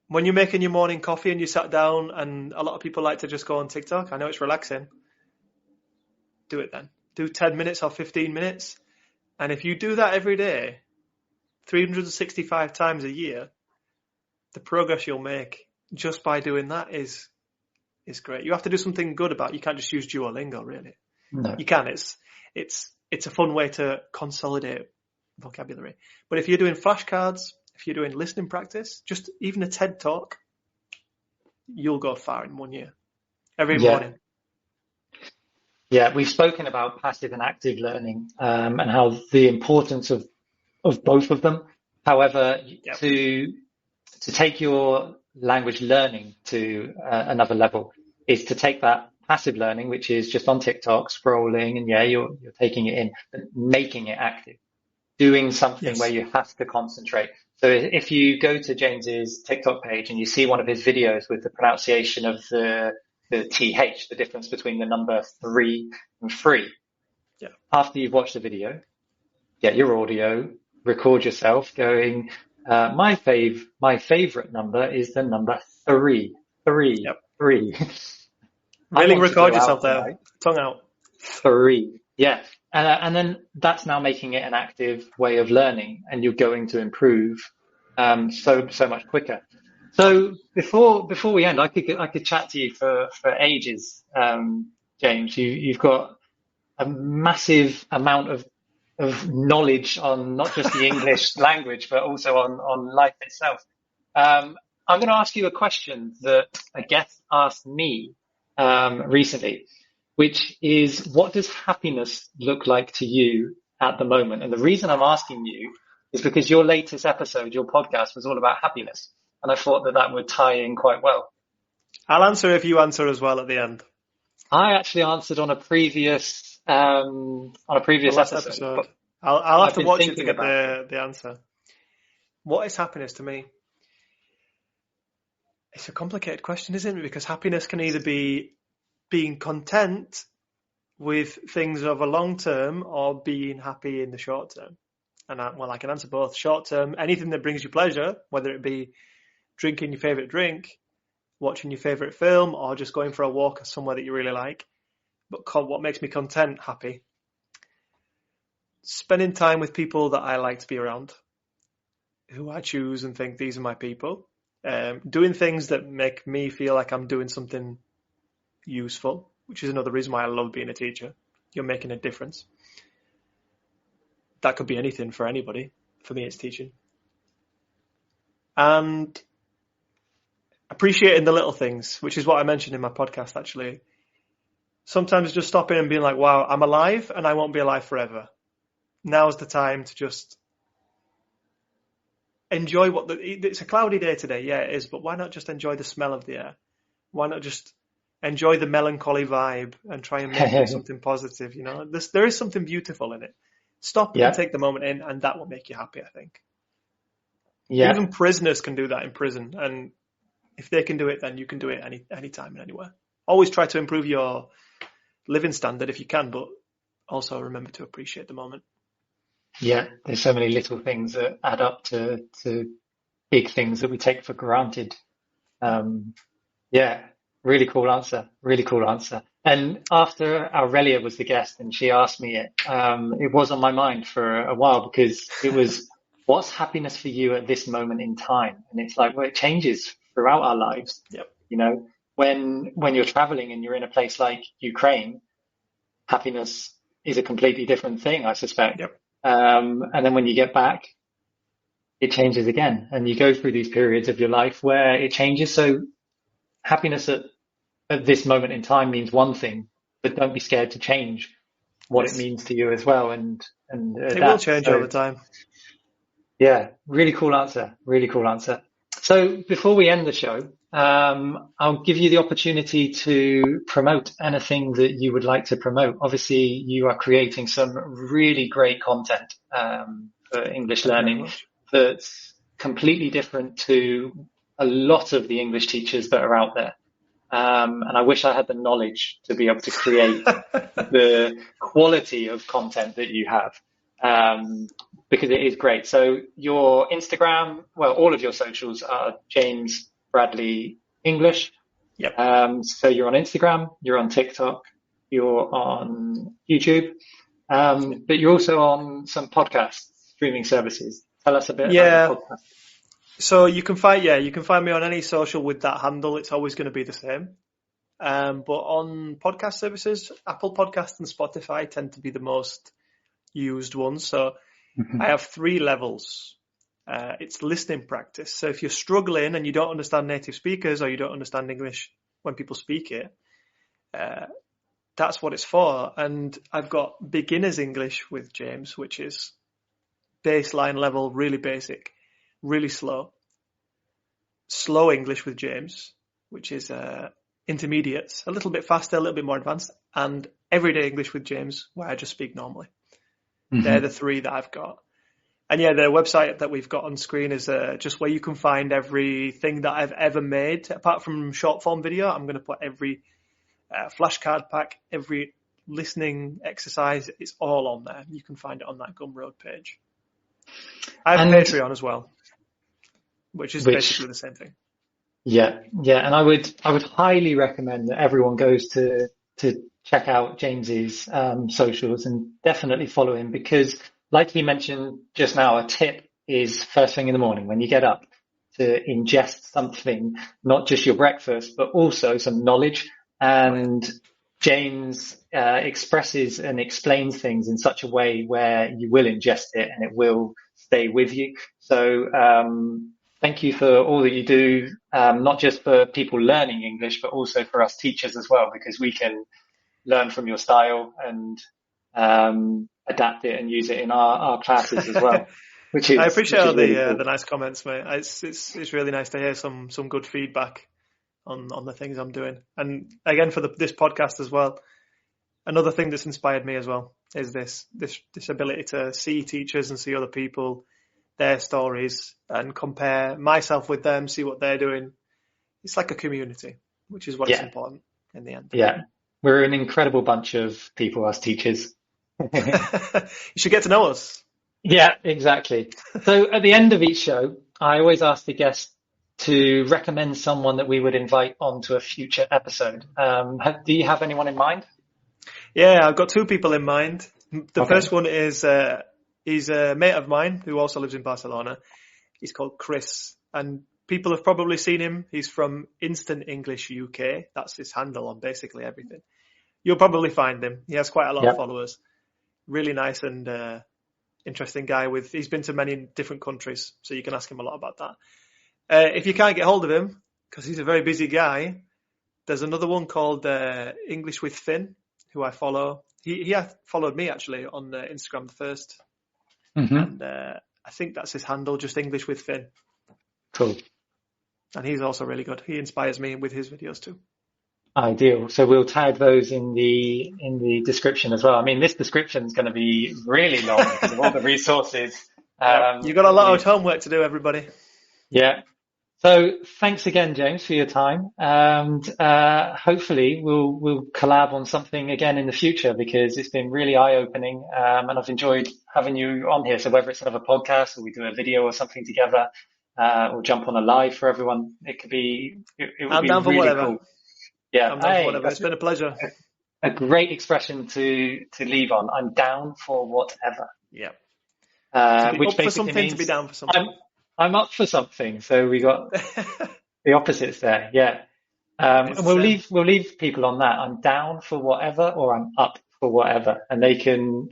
When you're making your morning coffee and you sat down, and a lot of people like to just go on TikTok. I know it's relaxing. Do it then. Do 10 minutes or 15 minutes. And if you do that every day, 365 times a year, the progress you'll make just by doing that is great. You have to do something good about it. You can't just use Duolingo, really. No. You can. It's a fun way to consolidate vocabulary. But if you're doing flashcards, if you're doing listening practice, just even a TED talk, you'll go far in 1 year. Every morning. Yeah, we've spoken about passive and active learning and how the importance of both of them. However, to take your language learning to another level is to take that passive learning, which is just on TikTok, scrolling, and you're taking it in, but making it active, doing something where you have to concentrate. So if you go to James's TikTok page and you see one of his videos with the pronunciation of the TH, the difference between the number 3 and 3. Yeah. After you've watched the video, get your audio, record yourself going, my favorite number is the number 3. 3. Yep. 3. Really record yourself there. Tongue out. 3. Yeah. And then that's now making it an active way of learning, and you're going to improve so much quicker. So before we end, I could chat to you for ages, James. You've got a massive amount of knowledge on not just the English language, but also on life itself. I'm going to ask you a question that a guest asked me recently, which is, what does happiness look like to you at the moment? And the reason I'm asking you is because your latest episode, your podcast, was all about happiness. And I thought that would tie in quite well. I'll answer if you answer as well at the end. I actually answered on a previous episode. I'll have to watch it to get the answer. What is happiness to me? It's a complicated question, isn't it? Because happiness can either be being content with things over long term or being happy in the short term. And I can answer both. Short term, anything that brings you pleasure, whether it be drinking your favorite drink, watching your favorite film, or just going for a walk somewhere that you really like. But what makes me content, happy? Spending time with people that I like to be around, who I choose and think these are my people. Doing things that make me feel like I'm doing something useful, which is another reason why I love being a teacher. You're making a difference. That could be anything for anybody. For me, it's teaching. And appreciating the little things, which is what I mentioned in my podcast, actually. Sometimes just stopping and being like, wow, I'm alive and I won't be alive forever. Now's the time to just enjoy it's a cloudy day today. Yeah, it is. But why not just enjoy the smell of the air? Why not just enjoy the melancholy vibe and try and make it something positive? You know, there is something beautiful in it. Stop and take the moment in, and that will make you happy, I think. Yeah. Even prisoners can do that in prison. And if they can do it, then you can do it anytime and anywhere. Always try to improve your living standard if you can, but also remember to appreciate the moment. Yeah, there's so many little things that add up to big things that we take for granted. Yeah, really cool answer. Really cool answer. And after Aurelia was the guest and she asked me it was on my mind for a while, because it was, what's happiness for you at this moment in time? And it's like, well, it changes throughout our lives. Yep. You know, when you're traveling and you're in a place like Ukraine, happiness is a completely different thing, I suspect. Yep. And then when you get back, it changes again. And you go through these periods of your life where it changes. So happiness at this moment in time means one thing, but don't be scared to change what it means to you as well. And it will change over time. Yeah, really cool answer. Really cool answer. So before we end the show, I'll give you the opportunity to promote anything that you would like to promote. Obviously, you are creating some really great content for English learning that's completely different to a lot of the English teachers that are out there. And I wish I had the knowledge to be able to create the quality of content that you have, because it is great. So your Instagram, well, all of your socials are James Bradley English. Yep. So you're on Instagram, you're on TikTok, you're on YouTube, but you're also on some podcast streaming services. Tell us a bit about the podcast. So you can find me on any social with that handle. It's always going to be the same. But on podcast services, Apple Podcasts and Spotify tend to be the most used ones. So I have 3 levels. It's listening practice. So if you're struggling and you don't understand native speakers or you don't understand English when people speak it, that's what it's for. And I've got beginner's English with James, which is baseline level, really basic, really slow. Slow English with James, which is intermediates, a little bit faster, a little bit more advanced, and everyday English with James, where I just speak normally. They're the 3 that I've got. And yeah, the website that we've got on screen is just where you can find everything that I've ever made. Apart from short form video, I'm going to put every flashcard pack, every listening exercise. It's all on there. You can find it on that Gumroad page. I have Patreon as well, which is basically the same thing. Yeah. And I would highly recommend that everyone goes to check out James's socials and definitely follow him, because like he mentioned just now, a tip is first thing in the morning when you get up to ingest something, not just your breakfast, but also some knowledge. And James expresses and explains things in such a way where you will ingest it and it will stay with you. So thank you for all that you do, not just for people learning English, but also for us teachers as well, because we can learn from your style and adapt it and use it in our classes as well. I appreciate all the nice comments, mate. It's really nice to hear some good feedback on the things I'm doing. And again, for this podcast as well, another thing that's inspired me as well is this ability to see teachers and see other people, their stories, and compare myself with them, see what they're doing. It's like a community, which is what's important in the end. Yeah, we're an incredible bunch of people, us teachers. You should get to know us. Yeah, exactly. So at the end of each show, I always ask the guest to recommend someone that we would invite onto a future episode. Do you have anyone in mind? Yeah, I've got 2 people in mind. The first one is he's a mate of mine who also lives in Barcelona. He's called Chris, and people have probably seen him. He's from Instant English UK. That's his handle on basically everything. You'll probably find him. He has quite a lot Yep. of followers. Really nice and interesting guy. He's been to many different countries, so you can ask him a lot about that. If you can't get hold of him, because he's a very busy guy, there's another one called English with Finn, who I follow. He followed me actually on Instagram the first, and I think that's his handle, just English with Finn. Cool. And he's also really good. He inspires me with his videos too. Ideal. So we'll tag those in the description as well. I mean, this description is going to be really long because of all the resources. You've got a lot of homework to do, everybody. Yeah. So thanks again, James, for your time, and hopefully we'll collab on something again in the future, because it's been really eye-opening, and I've enjoyed having you on here. So whether it's another podcast or we do a video or something together, or jump on a live for everyone, it would be down for really whatever. cool. Yeah, I'm down for whatever. It's been a pleasure. A great expression to leave on. I'm down for whatever. Yeah. Which up for basically something, means to be down for something. I'm up for something. So we got the opposites there. Yeah. And we'll leave people on that. I'm down for whatever, or I'm up for whatever, and they can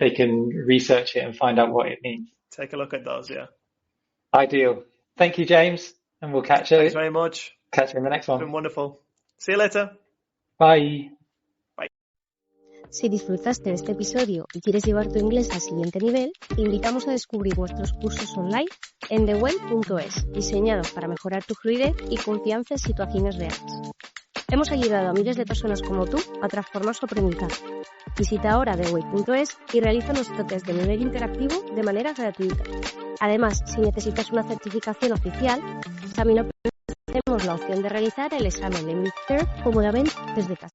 research it and find out what it means. Take a look at those. Yeah. Ideal. Thank you, James, and we'll catch you. Thanks very much. Catch you in the next one. It's been wonderful. See you later. Bye. Si disfrutaste de este episodio y quieres llevar tu inglés al siguiente nivel, te invitamos a descubrir nuestros cursos online en thewell.es, diseñados para mejorar tu fluidez y confianza en situaciones reales. Hemos ayudado a miles de personas como tú a transformar su aprendizaje. Visita ahora thewell.es y realiza nuestro test de nivel interactivo de manera gratuita. Además, si necesitas una certificación oficial, también ofrecemos la opción de realizar el examen de Midterm cómodamente desde casa.